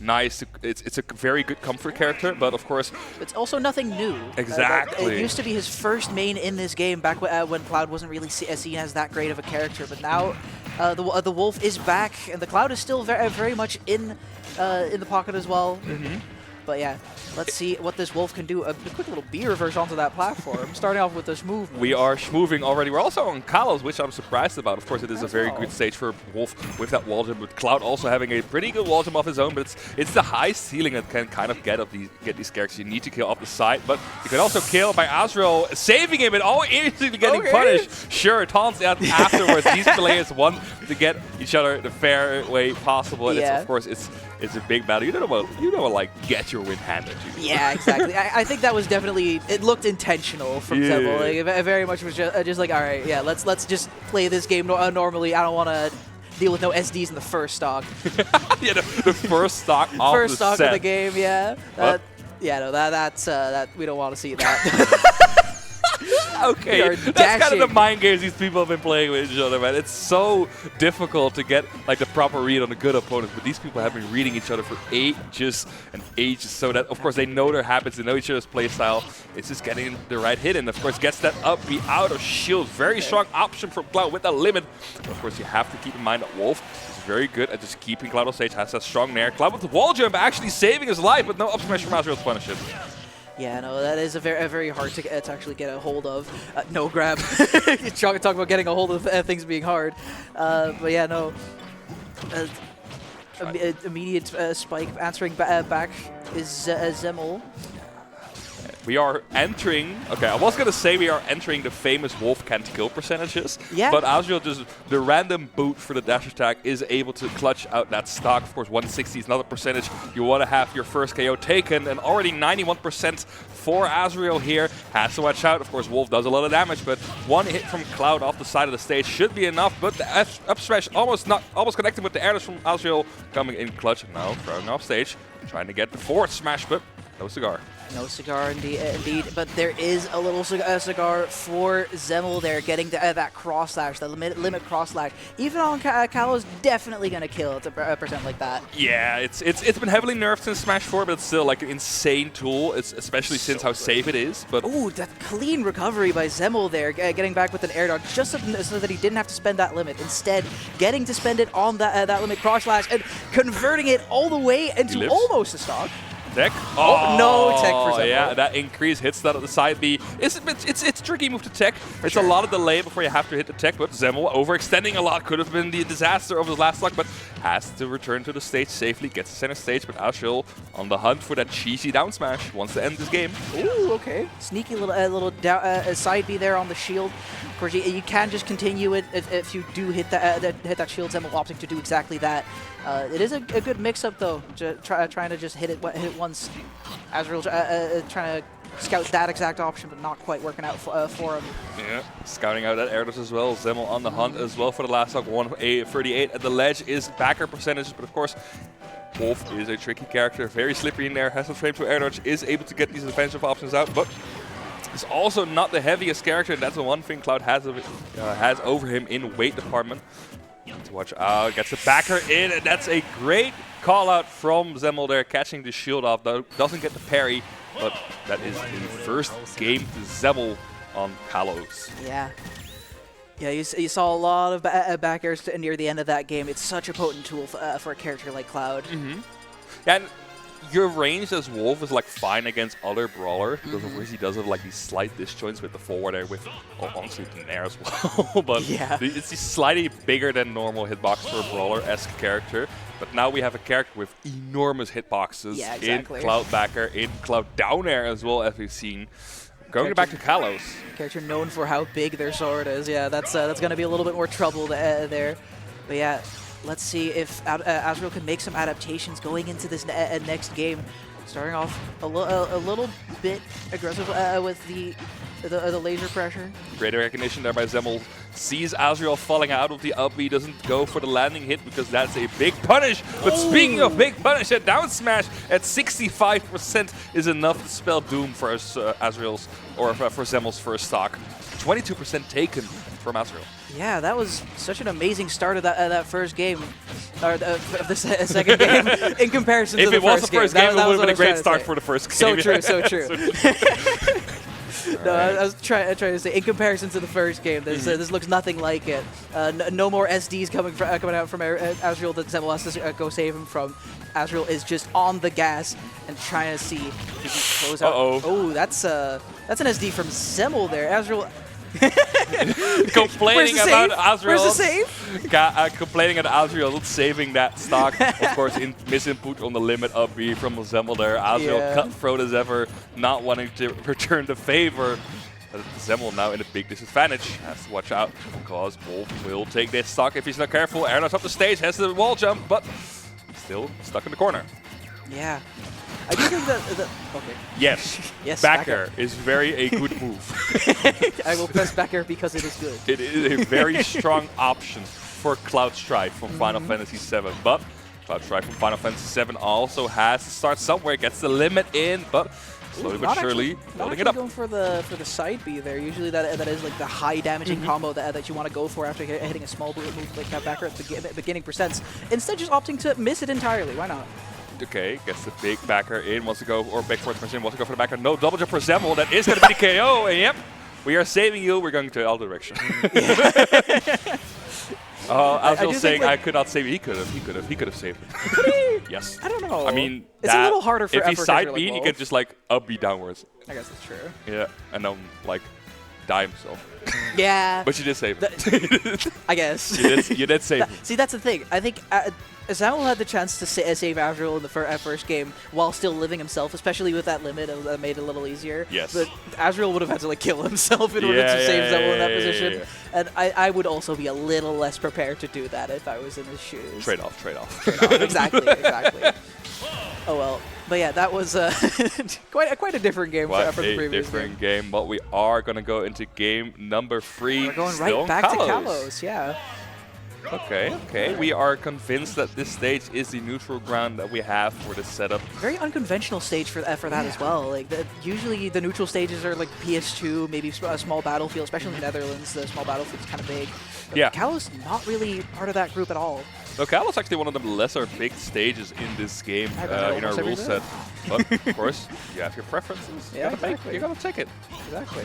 nice. It's a very good comfort character, but of course... It's also nothing new. Exactly. It used to be his first main in this game back when Cloud wasn't really seen as that great of a character, but now the Wolf is back, and the Cloud is still very much in the pocket as well. But yeah, let's see what this Wolf can do. A quick little B reverse onto that platform, starting off with this movement. We are moving already. We're also on Kalos, which I'm surprised about. Of course, it is a very good stage for Wolf with that wall jump, with Cloud also having a pretty good wall jump of his own, but it's the high ceiling that can kind of get these characters. You need to kill off the side, but you can also kill by Azrael, saving him and all instantly getting punished. Sure, taunts out afterwards. These players want to get each other the fair way possible, and of course, it's a big battle. You don't want like get your win handed to you. Yeah, exactly. I think that was definitely, it looked intentional from Zemmol. Like, it very much was just like, all right, yeah, let's just play this game normally. I don't want to deal with no SDs in the first stock. Yeah, the first stock of first the stock set. of the game. Yeah. That we don't want to see that. Okay, that's kind of the mind games these people have been playing with each other, man. It's so difficult to get like the proper read on a good opponent, but these people have been reading each other for ages and ages, so that of course they know their habits, they know each other's play style. It's just getting the right hit, and of course gets that up, be out of shield. Very strong option from Cloud with a limit. But of course you have to keep in mind that Wolf is very good at just keeping Cloud on stage, has that strong nair. Cloud with the wall jump actually saving his life, but no up smash from Azrael to punish him. Yeah, no, that is a very hard to actually get a hold of. No grab. Talk about getting a hold of things being hard. But yeah, no. Immediate spike answering back is Zemmol. We are entering, okay, I was going to say we are entering the famous Wolf can't kill percentages, but Azrael just, the random boot for the dash attack is able to clutch out that stock. Of course, 160 is another percentage. You want to have your first KO taken, and already 91% for Azrael here. Has to watch out. Of course, Wolf does a lot of damage, but one hit from Cloud off the side of the stage should be enough, but the up smash almost connected with the air dash from Azrael coming in clutch. Now throwing off stage, trying to get the forward smash, but no cigar. No cigar indeed, but there is a little cigar for Zemmol there, getting that cross slash, the limit cross slash. Even on Kalos, definitely going to kill it a percent like that. Yeah, it's been heavily nerfed since Smash 4, but it's still like an insane tool, especially since how safe it is. But ooh, that clean recovery by Zemmol there, getting back with an air dodge just so that he didn't have to spend that limit. Instead, getting to spend it on that limit cross slash and converting it all the way into almost a stock. Tech? Oh, no tech for Zemmol. Yeah, that increase hits that at the side B. It's a tricky move to tech. It's a lot of delay before you have to hit the tech, but Zemmol overextending a lot could have been the disaster of his last stock, but has to return to the stage safely, gets to center stage, but Azrael on the hunt for that cheesy down smash, wants to end this game. Ooh, okay. Sneaky little side B there on the shield. Of course, you can just continue it if you do hit that shield. Zemmol opting to do exactly that. It is a good mix-up, though, trying to just hit it once. Azrael trying to scout that exact option, but not quite working out for him. Yeah, scouting out that air dash as well. Zemmol on the hunt as well for the last stock. 138 at the ledge is backer percentages, but of course, Wolf is a tricky character, very slippery in there, has some frame to air dodge, is able to get these defensive options out, but is also not the heaviest character, and that's the one thing Cloud has over him in weight department. To watch out, gets the backer in, and that's a great call out from Zemmol there, catching the shield off, though doesn't get the parry, but that is the first game to Zemmol on Kalos. Yeah. Yeah, you saw a lot of back airs near the end of that game. It's such a potent tool for a character like Cloud. And your range as Wolf is like fine against other brawlers because of course he does have like these slight disjoints with the forward air, with honestly the nair as well. But it's slightly bigger than normal hitbox for a brawler-esque character. But now we have a character with enormous hitboxes in Cloud backer, in Cloud down air as well, as we've seen. Going back to Kalos. Character known for how big their sword is. Yeah, that's going to be a little bit more trouble there. But yeah. Let's see if Azrael can make some adaptations going into this next game. Starting off a little bit aggressive with the laser pressure. Great recognition there by Zemmol. Sees Azrael falling out of the up B, doesn't go for the landing hit because that's a big punish. But speaking of big punish, a down smash at 65% is enough to spell doom for Azrael's, or for Zemmol's first stock. 22% taken from Azrael. Yeah, that was such an amazing start of that first game, or of the second game in comparison to the first game. If it was the first game, it would have been a great start say. for the first game. So true, so true. No, I was trying to say, in comparison to the first game, this looks nothing like it. No more SDs coming out from Azrael that Zemmol has to go save him from. Azrael is just on the gas and trying to see if he can close out. Oh, that's an SD from Zemmol there. Azrael complaining about Azrael. Where's the save? Complaining at Azrael not saving that stock. Of course, misinput on the limit up B from Zemmol there. Azrael cutthroat as ever, not wanting to return the favor. Zemmol now in a big disadvantage. Has to watch out because Wolf will take this stock if he's not careful. Erdo's up the stage, has the wall jump, but still stuck in the corner. Yeah. I do think that... okay. Yes. Yes, back air is very a good move. I will press back air because it is good. It is a very strong option for Cloud Strife from Final Fantasy VII. But Cloud Strife from Final Fantasy VII also has to start somewhere. Gets the limit in, but slowly but surely building it up. Going for the side B there. Usually that is like the high damaging combo that you want to go for after hitting a small move like that back air at the beginning percents. Instead, just opting to miss it entirely. Why not? Okay, gets the big backer in, wants to go, or back forward machine, wants to go for the backer. No double jump for Zemmol. That is going to be the KO. And yep, we are saving you. We're going to all direction. Azrael saying I could not save you. He could have. He could have saved it. Yes. I don't know. I mean, it's a little harder for if he's side B, B, he could just like up B downwards. I guess that's true. Yeah, and then like die himself. Yeah. But you did save it. I guess. You did save it. See, that's the thing. I think Zemmol had the chance to save Azrael in the first game while still living himself, especially with that limit. That made it a little easier. Yes. But Azrael would have had to like kill himself in order to save Zemmol in that position. Yeah. And I would also be a little less prepared to do that if I was in his shoes. Trade off. Exactly. Oh well. But yeah, that was quite a different game from the previous different game. But we are going to go into game number 3. We're going right back to Kalos, yeah. Okay. We are convinced that this stage is the neutral ground that we have for this setup. Very unconventional stage for that as well. Like usually the neutral stages are like PS2, maybe a small battlefield, especially in the Netherlands. The small battlefield is kind of big. But yeah. Kalos not really part of that group at all. No, Kalos is actually one of the lesser big stages in this game in our rule set. But of course, you have your preferences. Yeah, you gotta take it. Exactly.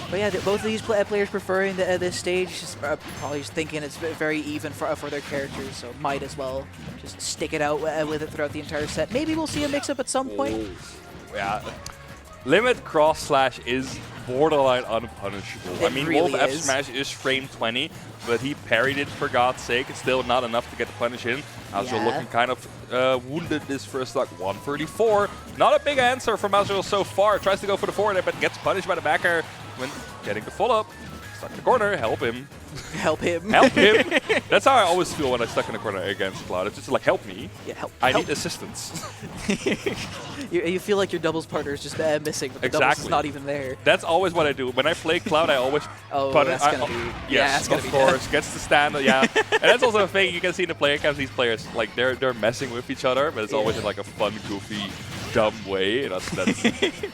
But yeah, both of these players preferring this stage, probably just thinking it's very even for their characters, so might as well just stick it out with it throughout the entire set. Maybe we'll see a mix-up at some point. Yeah. Limit cross slash is borderline unpunishable. I mean, really Wolf F smash is frame 20, but he parried it for God's sake. It's still not enough to get the punish in. Azrael looking kind of wounded this first stock. 134. Not a big answer from Azrael so far. Tries to go for the forward, but gets punished by the backer when getting the follow-up. Stuck in the corner. Help him. Help him. Help him. That's how I always feel when I'm stuck in the corner against Cloud. It's just like, help me. Yeah, help. I need assistance. You feel like your doubles partner is just missing, but the doubles is not even there. That's always what I do. When I play Cloud, I always that's gonna be... Yes, of course. Gets to stand, yeah. And that's also a thing you can see in the player camps. These players, like, they're messing with each other, but it's always in like a fun, goofy, dumb way. That's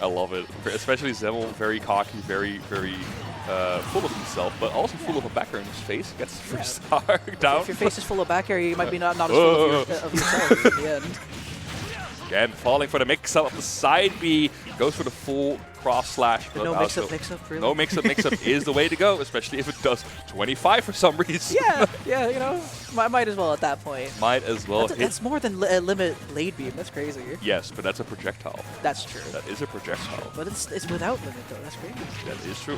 I love it. Especially Zemmol, very cocky, very full of himself, but also full of a backer in his face. Gets the first star down. If your face is full of back air, you might be not as full of yourself in the end. Again, falling for the mix-up of the side B. Goes for the full cross slash. No mix-up, really. No mixup is the way to go, especially if it does 25 for some reason. Yeah, you know, might as well at that point. Might as well. That's more than limit blade beam. That's crazy. Yes, but that's a projectile. That's true. That is a projectile. But it's without limit though. That's crazy. That is true.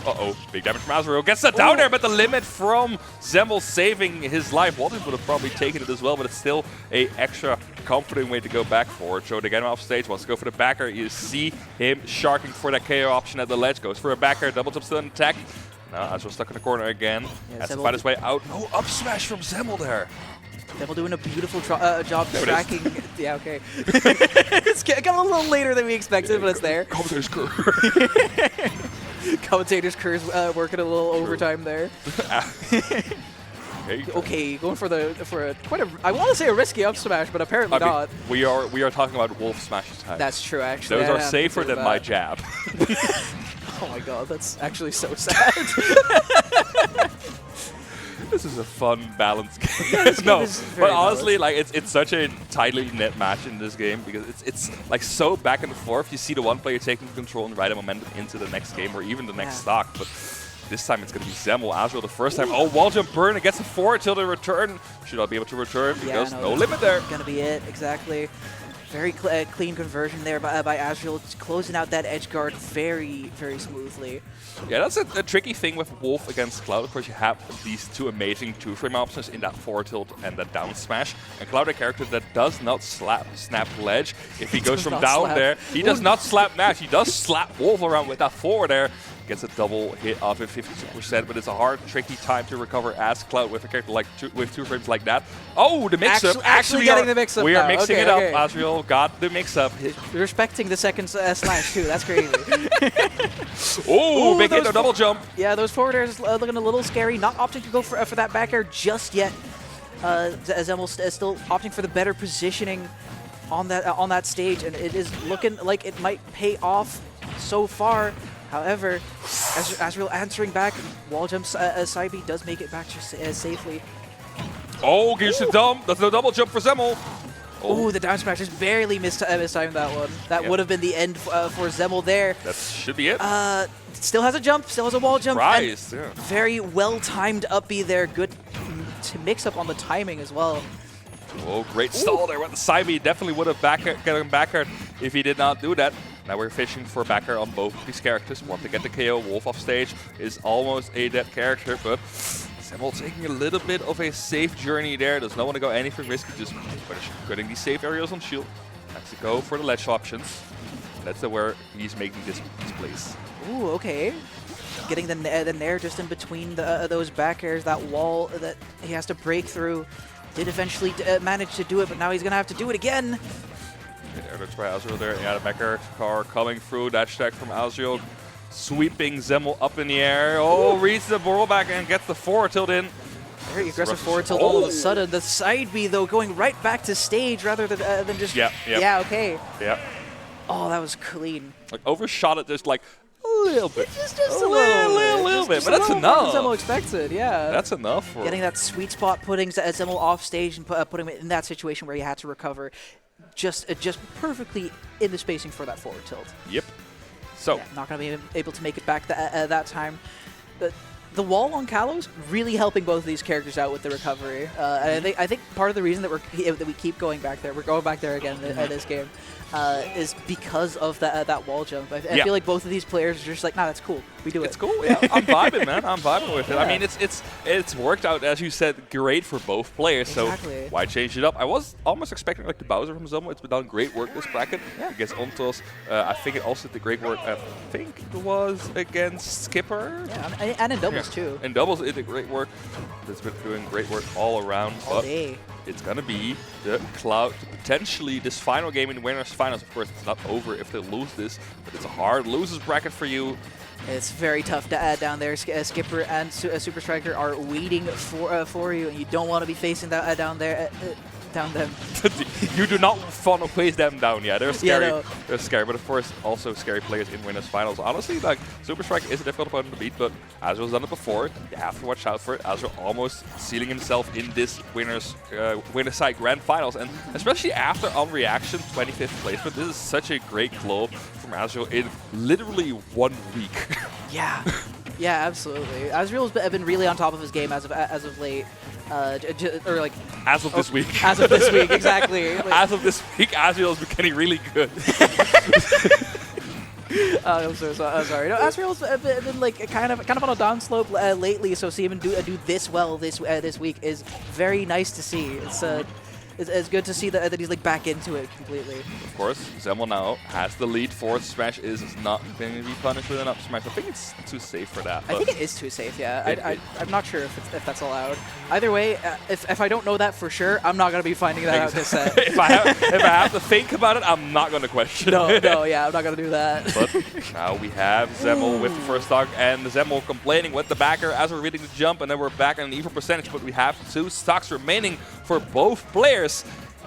Big damage from Azrael. Gets that down there, but the limit from Zemmol saving his life. Walters would have probably taken it as well, but it's still a extra comforting way to go back forward. So to get him off stage, wants to go for the backer. You see him sharking for that KO option at the ledge. Goes for a backer. Double jump still in attack. Now Azrael stuck in the corner again. Has to find his way out. No up smash from Zemmol there. Zemmol doing a beautiful job tracking. Yeah, okay. It's got a little later than we expected, but it's there. Commentator's curse. Commentator's curse working a little overtime there. Okay, going for I want to say a risky up smash, but apparently not. We are talking about Wolf smash attacks. That's true, actually. Those are safer than my jab. Oh my god, that's actually so sad. This is a fun, balanced game. This No, game is but very honestly, like it's such a tightly knit match in this game because it's like so back and forth. You see the one player taking control and ride a momentum into the next game or even the next stock. But this time it's going to be Zemmol, Azrael the first time. Oh, wall jump burn. It gets a forward till the return. Should I be able to return? Because no limit there. Going to be it, exactly. Very clean conversion there by Azrael, closing out that edge guard very, very smoothly. Yeah, that's a tricky thing with Wolf against Cloud. Of course, you have these two amazing two-frame options in that forward tilt and that down smash. And Cloud, a character that does not snap ledge. If he goes from down there, he does not slap Nash. He does slap Wolf around with that forward air. Gets a double hit off at 52%, but it's a hard, tricky time to recover as Cloud with a character like with two frames like that. Oh, the mix-up. Actually getting the mix-up. We are now. mixing it up. Azrael got the mix-up. Respecting the second slash, too. That's crazy. Oh, big hit, no double jump. Yeah, those forward airs looking a little scary. Not opting to go for that back air just yet. Zemmol still opting for the better positioning on that stage, and it is looking like it might pay off so far. However, Azrael answering back, wall jumps, side B does make it back safely. Oh, gives the dump. That's no double jump for Zemmol. Oh, the down smash just barely mistimed that one. That would have been the end for Zemmol there. That should be it. Still has a jump, still has a wall jump. Surprise, yeah. Very well-timed up B there. Good to mix up on the timing as well. Oh, great stall there with the side B. Definitely would have gotten backer if he did not do that. Now we're fishing for backer on both of these characters. Want to get the KO. Wolf off stage is almost a dead character, but Zemmol taking a little bit of a safe journey there. Does not want to go anything risky, just getting these safe areas on shield. Has to go for the ledge options. That's where he's making this place. Ooh, okay. Getting the nair just in between those back airs, that wall that he has to break through. Did eventually manage to do it, but now he's going to have to do it again. That's by Azrael there. Yeah, the backer car coming through. Dash attack from Azrael. Sweeping Zemmol up in the air. Oh, reads the rollback and gets the forward tilt in. Very aggressive forward tilt all of a sudden. The side B, though, going right back to stage rather than just... Yeah, okay. Yeah. Oh, that was clean. Like, overshot it just like a little bit. Just a little bit. But that's enough. Zemmol expected, yeah. That's enough. For getting that sweet spot, putting Zemmol off stage and putting him in that situation where he had to recover. Just perfectly in the spacing for that forward tilt. Yep. So yeah, not going to be able to make it back that time. But the wall on Kalos really helping both of these characters out with the recovery. I think part of the reason that we keep going back there, we're going back there again in this game, is because of that wall jump. I feel like both of these players are just like, nah, that's cool. We do it. It's cool. Yeah, I'm vibing, man. I'm vibing with it. Yeah. I mean, it's worked out, as you said, great for both players. Exactly. So why change it up? I was almost expecting like the Bowser from Zemmol. It's been done great work this bracket against Ontos. I think it also did great work. I think it was against Skipper. Yeah, and in doubles too. In doubles, it did great work. It's been doing great work all around. All day. It's gonna be the Cloud to potentially this final game in the winners finals. Of course, it's not over if they lose this, but it's a hard losers bracket for you. It's very tough to add down there. Skipper and Super Striker are waiting for you, and you don't want to be facing that down there. Down them. You do not want to face them down. Yeah, they're scary. Yeah, no. They're scary, but of course also scary players in winners finals. Honestly, like Super Strike is a difficult opponent to beat, but Azrael's done it before. You have to watch out for it. Azrael almost sealing himself in this winners side grand finals, and especially after on reaction 25th placement, this is such a great glow from Azrael in literally 1 week. Yeah. Yeah, absolutely. Azrael's been really on top of his game as of late. Or like as of this week. As of this week, exactly. Like, as of this week, Azrael's been getting really good. I'm so sorry. No, Azrael's been like kind of on a downslope lately, so see him do this well this week is very nice to see. It's good to see that he's like back into it completely. Of course, Zemmol now has the lead. Forward smash is not going to be punished with an up smash. I think it's too safe for that. I think it is too safe, yeah. I'm not sure if that's allowed. Either way, if I don't know that for sure, I'm not going to be finding that out this set. if I have to think about it, I'm not going to question it. No, yeah, I'm not going to do that. But now we have Zemmol with the first stock, and Zemmol complaining with the backer as we're reading the jump, and then we're back on an even percentage, but we have 2 stocks remaining for both players.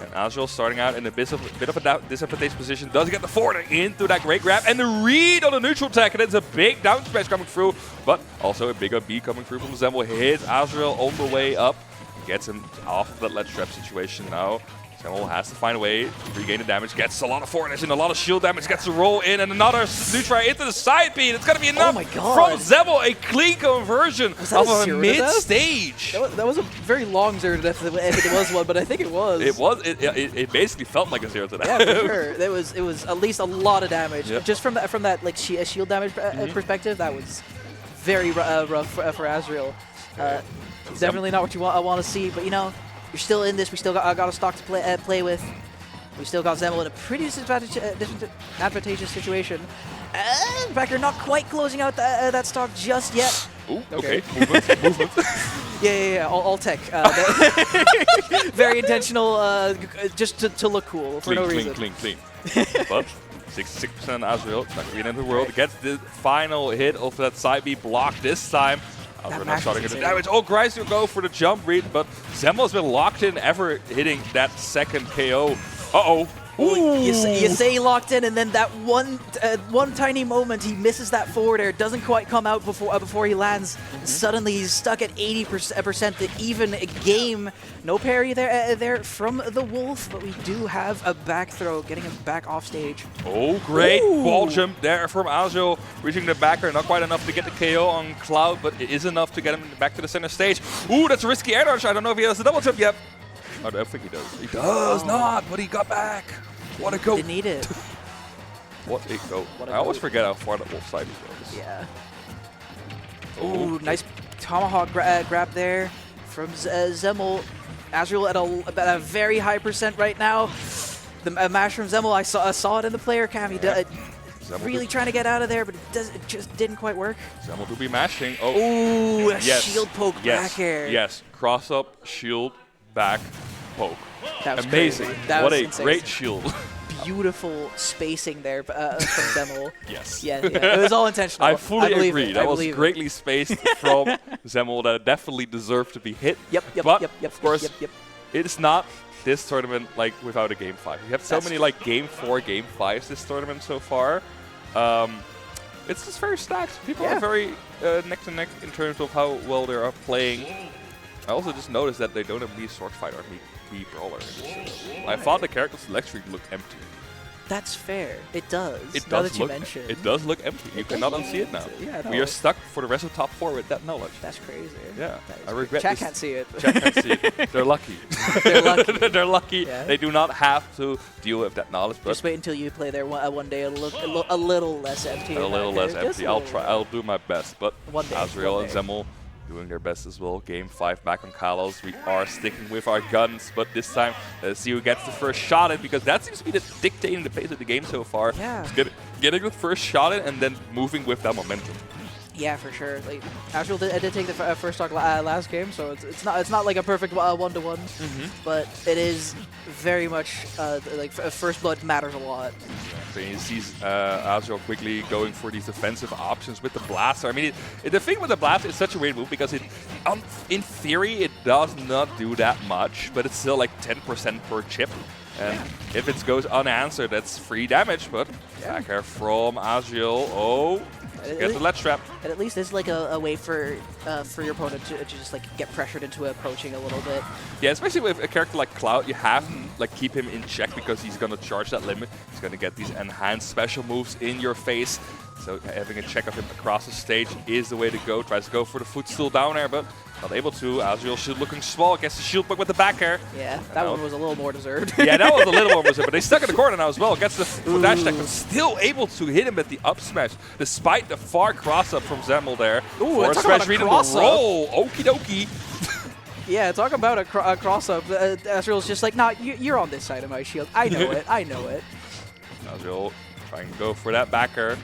And Azrael starting out in a bit of a disadvantageous position. Does get the forward into that great grab. And the read on the neutral tech. And it's a big down smash coming through. But also a big up B coming through from Zemmol. Hits Azrael on the way up. Gets him off of that ledge trap situation now. Zemmol has to find a way to regain the damage. Gets a lot of forward and a lot of shield damage. Gets a roll in and another neutral into the side B. It's going to be enough from Zemmol. A clean conversion of a mid-stage. That was a very long zero to death if it was one, but I think it was. It basically felt like a zero to death. Yeah, for sure. It was at least a lot of damage. Yep. Just from that like shield damage perspective, that was very rough for Azrael. Definitely not what you want to see, but you know, you're still in this. We still got a stock to play with. We still got Zemmol in a pretty disadvantageous situation. Becker not quite closing out that stock just yet. Ooh, okay. Movement. Yeah. All tech. Very intentional, just to look cool for no reason. Clean. But 66% on Azrael. It's not going to be the end of the world. Gets the final hit of that side B block this time. Azrael now starting to damage. Oh, Grice will go for the jump read, but Zemmol has been locked in ever hitting that second KO. Uh-oh. Ooh. You say he locked in, and then that one tiny moment he misses that forward air, doesn't quite come out before he lands. Suddenly he's stuck at 80% to even game. No parry there from the Wolf, but we do have a back throw, getting him back off stage. Oh, great wall jump there from Azrael, reaching the backer. Not quite enough to get the KO on Cloud, but it is enough to get him back to the center stage. Ooh, that's a risky air dodge. I don't know if he has the double jump yet. I don't think he does. He does not, but he got back. What a go. Didn't need it. What a go. I always forget how far that Wolf side goes. Yeah. Ooh, nice tomahawk grab there from Zemmol. Azrael at a very high percent right now. The mash from Zemmol, I saw it in the player cam. He really trying to get out of there, but it just didn't quite work. Zemmol do be mashing. Oh. Ooh, a shield poke back air. Yes, cross up, shield, back, poke. That was amazing. What a great shield. Beautiful spacing there from Zemmol. Yes. Yeah, it was all intentional. I fully agree. That was greatly spaced from Zemmol. That definitely deserved to be hit. Yep. But of course, it's not this tournament like without a game 5. We have so many like game 4, game 5s this tournament so far. It's just very stacked. People are very neck to neck in terms of how well they are playing. I also just noticed that they don't have me sword fighter or me brawler. I thought the character selection looked empty. That's fair. It does. It now does that you mention. It does look empty. You cannot unsee it now. Yeah, we are stuck for the rest of top 4 with that knowledge. That's crazy. Yeah, I regret Chat can't see it. Chat can't see it. They're lucky. They're lucky. They're lucky. Yeah. They do not have to deal with that knowledge. But just wait until you play there one day. It'll look a little less empty. A little less empty. I'll try. I'll do my best. But one day, Azrael and Zemmol doing their best as well. Game 5 back on Kalos. We are sticking with our guns, but this time let's see who gets the first shot in, because that seems to be dictating the pace of the game so far. Yeah. Getting the first shot in and then moving with that momentum. Yeah, for sure. Like Azrael did take the first stock last game, so it's not like a perfect 1-to-1, but it is very much like first blood matters a lot. So you see Azrael quickly going for these defensive options with the blaster. I mean, the thing with the blaster is such a weird move because in theory it does not do that much, but it's still like 10% per chip. And if it goes unanswered, that's free damage. But backer from Azrael. Oh. Get the ledge trap. And at least it's like a way for your opponent to just like get pressured into approaching a little bit. Yeah, especially with a character like Cloud, you have to like keep him in check because he's gonna charge that limit. He's gonna get these enhanced special moves in your face. So having a check of him across the stage is the way to go. Tries to go for the footstool down air, but not able to. Azrael shield looking small. Gets the shield poke with the back air. Yeah, that one was a little more deserved. Yeah, that was a little more deserved, but they stuck in the corner now as well. Gets the dash attack, but still able to hit him with the up smash, despite the far cross up from Zemmol there. Ooh, or smash read the roll. Okie dokie. Yeah, talk about a cross up. Azrael's just like, nah, you're on this side of my shield. I know it. I know it. Azrael trying to go for that backer.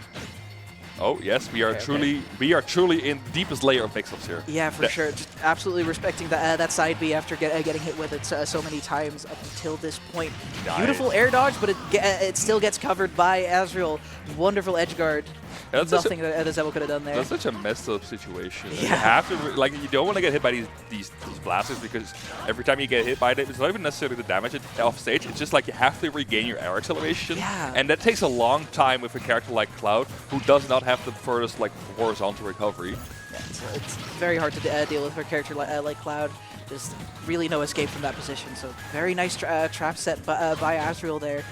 Oh yes, we are truly in the deepest layer of mix-ups here. Yeah, for sure. Just absolutely respecting that side B after getting hit with it so many times up until this point. Nice. Beautiful air dodge, but it still gets covered by Azrael. Wonderful edge guard. Yeah, Nothing that Zemmol could have done there. That's such a messed up situation. Yeah. You have to, like, you don't want to get hit by these blasters because every time you get hit by them, it's not even necessarily the damage off stage. It's just like you have to regain your air acceleration. Yeah. And that takes a long time with a character like Cloud, who does not have the furthest like horizontal recovery. Yeah, it's very hard to deal with for a character like Cloud. Just really no escape from that position. So very nice trap set by Azrael there.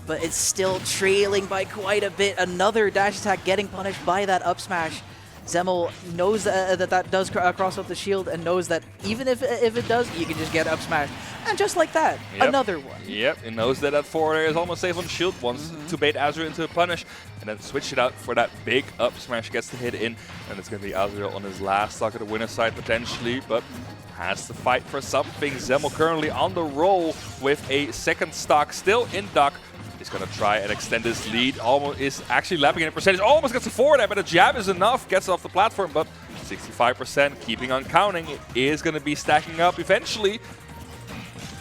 But it's still trailing by quite a bit. Another dash attack getting punished by that up smash. Zemmol knows that does cross up the shield and knows that even if it does, you can just get up smash. And just like that, another one. Yep, he knows that that forward air is almost safe on shield, wants to bait Azrael into a punish, and then switch it out for that big up smash, gets the hit in, and it's going to be Azrael on his last stock at the winner's side potentially, but has to fight for something. Zemmol currently on the roll with a second stock still in dock. He's going to try and extend his lead. Almost is actually lapping in a percentage. Almost gets a forward air, but a jab is enough. Gets off the platform, but 65%, keeping on counting. It is going to be stacking up eventually.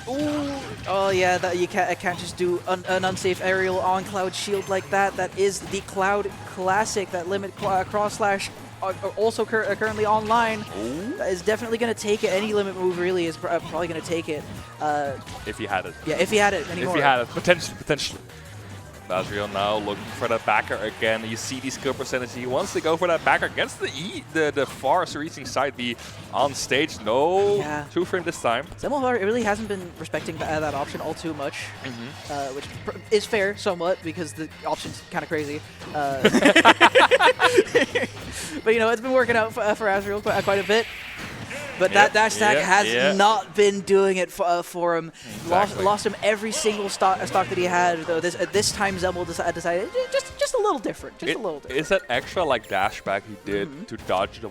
Ooh. Oh yeah, you can't just do an unsafe aerial on Cloud shield like that. That is the Cloud classic. That limit cross slash also currently online. Ooh. That is definitely going to take it. Any limit move really is probably going to take it. If he had it. Yeah, if he had it anymore. If he had it, potentially. Azrael now looking for that backer again. You see these kill percentage. He wants to go for that backer. Gets the far reaching side B on stage. No, yeah. 2-frame this time. Zemmol really hasn't been respecting that option all too much, which is fair somewhat because the option's kind of crazy. But you know, it's been working out for Azrael quite a bit. But that dash attack has not been doing it for him. Exactly. Lost him every single stock that he had. Though this time Zemmol decided just a little different, just a little different. It's that extra like dash back he did to dodge the